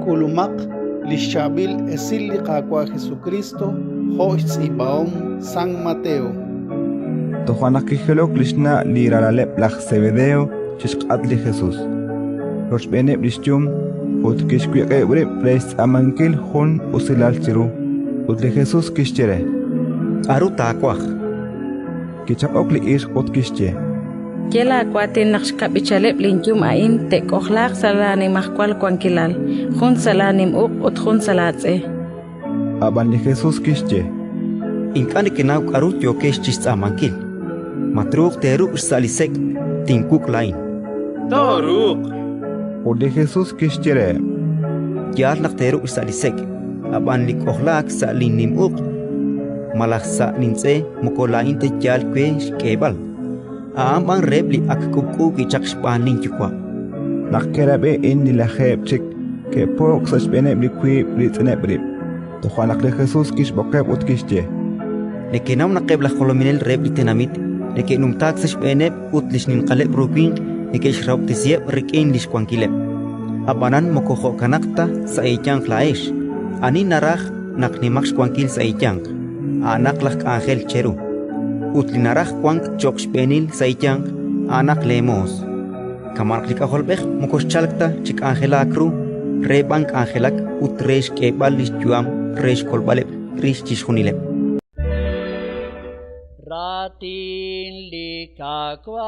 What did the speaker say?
Kulumak lishabil esili kakwa Jesucristo hoits ibaom San Mateo. Tojuanakijelo Krishna liraralep laj Zebedeo chishqatli Jesús. Roshbeneb lishchum utkishkwiqebreb reis amankil hun usilal chiru. Utli Jesús kishchere. Aru takwaj. Kichapok li ish utkishche. Kela kuatin nakshkapichalep linjum ain te kohlak salani mahkwal kwankilal. Jun salanim ut jun salatse. Aban li Jesús kishche. Inkani kenaw arut yokesh chist amankil. Matruk teruk salisek tinkuk lain. Toruk. Utli Jesús kishchere. Yar nak teruk salisek. Aban li kohlak salinim malak sa ninse mukolain te jal kwe kebal. Aam ang rebli ak kuku ki chakshpanin chukwa. Nakkerabe inni la chik ke pok sashbeneb li kwi blitzenebrib. Tojuanak li Jesús kishbokeb utkishche. Lekenam nakebla kolominel rebli tenamit. Leke numtak sashbeneb utlish ninqaleb rukin leke shrab tisieb rikin lish kwankileb. Abanan mokoho kanakta sa eichang klaesh. Ani naraj naknimax kwankil sa eichang. Anak lak Angel Cheru. Utlinaraj Juan Chokshpenil Saichang, anak lemos. Kamar klika holbech, mukos chalkta, chik Angela Kru, rebank Angelak, utresh kebalis juam, resh kolbalep, rish chishunilep. Ratin likakwa.